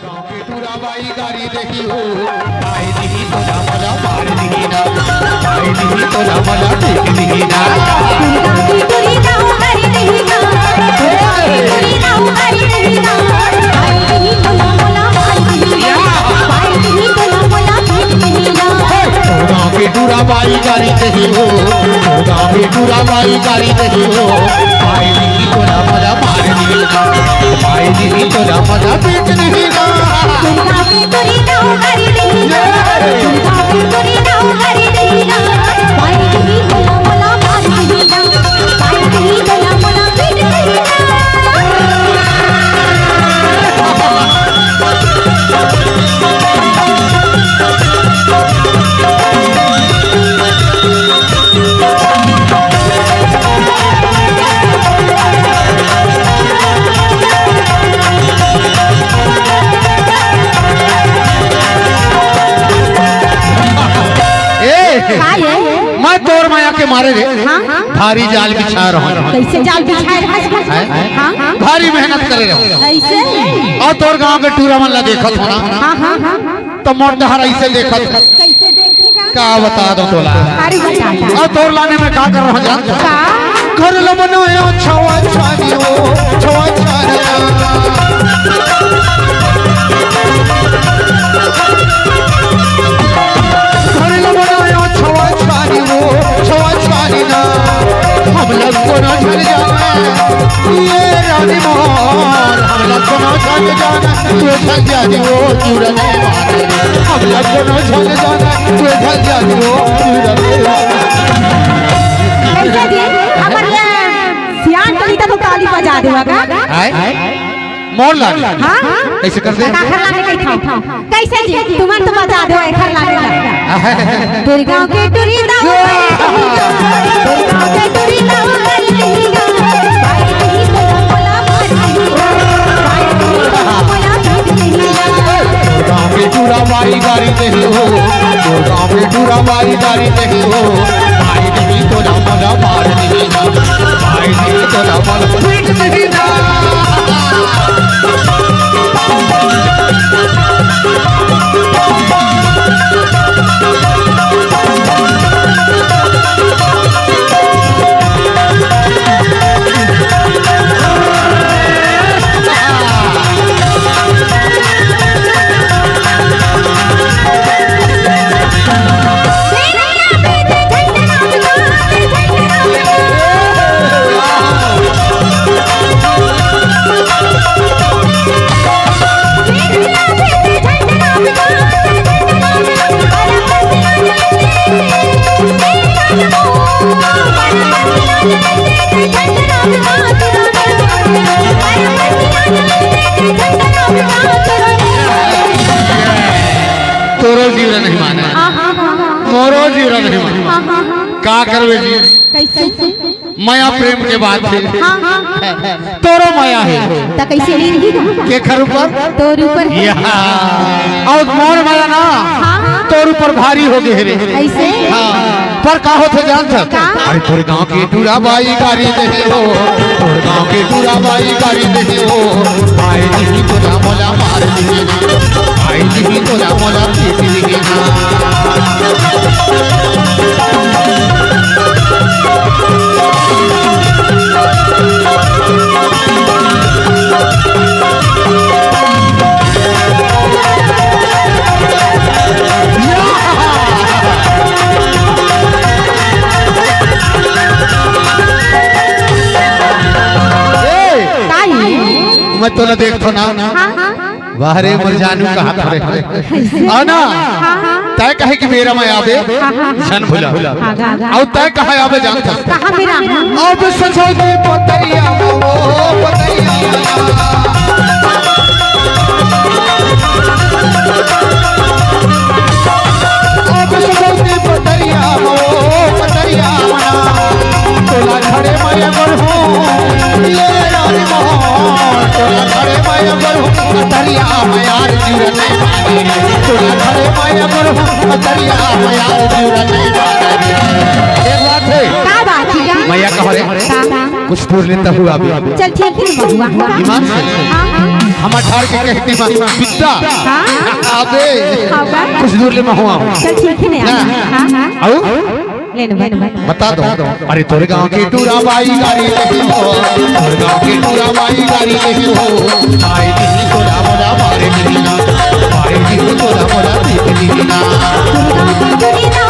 गांव के टूरा बाई गाड़ी देखी हो आई दी तो ना मला मार दी ना आई दी तो ना मला ठीक दी ना गांव की टूरी गांव गाड़ी देखी ना टूरी गांव गाड़ी देखी ना आई दी तो ना मला मार दी ना आई दी तो ना मला ठीक दी ना गांव के टूरा बाई गाड़ी देखी हो गांव के टूरा बाई गाड़ी देखी हो आई दी तो ना मला मार दी ना आई दी तो ना मला ठीक दी ना गांव की टूरी गांव गाड़ी देखी ना गांव की टूरी गांव गाड़ी देखी ना आई दी तो ना मला मार दी ना आई दी तो ना मला ठीक दी ना मैं तोर माया के मारे रे भारी जाल बिछा रहा हूँ कैसे जाल बिछाए रहा हां भारी मेहनत करे रहो ऐसे और तोर गांव के टूरा मन ला देखत हो ना हां तो मोर दहर ऐसे देखत कैसे देखेगा का बता दो तोला कारी बता और तोर लाने में का कर रहा जान का घर ल बनाया छवा छानी हो छवा छानी ना हम लोग को ना चल जाना ये रानी मोहर हम लोग को ना चल जाना तू चल जानी वो चूरा नहीं मारे हम लोग को ना चल जाना तू चल जानी वो चूरा नहीं कैसे दे हमारे सियान कविता तो ताली बजा देगा का आए मोर लाग हां कैसे कर दे का खर लाने कैसे जी तुम्हार तो बजा दो खर लाने दुर्गा के टूरी दाव दुर्गा के टूरी दाव गाड़ी देगा भाई नहीं तो बोला मार भाई नहीं तो बोला ठीक नहीं गांव के टूरा बाई गाड़ी देखी हो गांव के टूरा बाई गाड़ी देखी हो भाई नहीं तो ना मला मार दी ना भाई नहीं तो ना मला पीट दी ना तोरो जीवन नहीं माना मोरो जीवन नहीं माना का करवे जी कैसे माया प्रेम के बाद फिर हां तोरो माया है त कैसे लीन के खर ऊपर तोर ऊपर और मोर माया ना तोर ऊपर भारी हो गए रे ऐसे पर का होते जान सकते अरे तोर गांव की टूरा बाई गाड़ी देखे हो तोर गांव की टूरा बाई गाड़ी देखे हो आए नहीं तो ना मोला मार दी आए नहीं तो ना मोला पीट दी मैं तो ना देखो ना बाहरे मर जानू कहा खड़े आना तय कहे कि मेरा मैं आवे सन भुला और तय कहा आवे जानता कहां मेरा अब सचो दे पतैया वो पतैया अब सचो दे पतैया वो पतैया तोला खड़े मैं अगर हूं ये रानी मोहन तोला खड़े मैं अगर हूं दरिया में यार जीवन नहीं माने तोला खड़े मैं अगर हूं दरिया में यार जीवन नहीं माने एक बात है का बात है मैया कह रहे कुछ दूर लेता हुआ अभी चल ठीक है बबुआ ईमान से हम ठार के कहती पिता अबे कुछ दूर ले मैं हुआ चल ठीक है ना हां आओ ले लो बता दो अरे तोरे गांव की टूरा बाई गाड़ी नहीं हो तोरे गांव की टूरा बाई गाड़ी नहीं हो आए दी तोरा मोरा मारे दीना आए दी तोरा मोरा दीना दुर्गा की दुनिया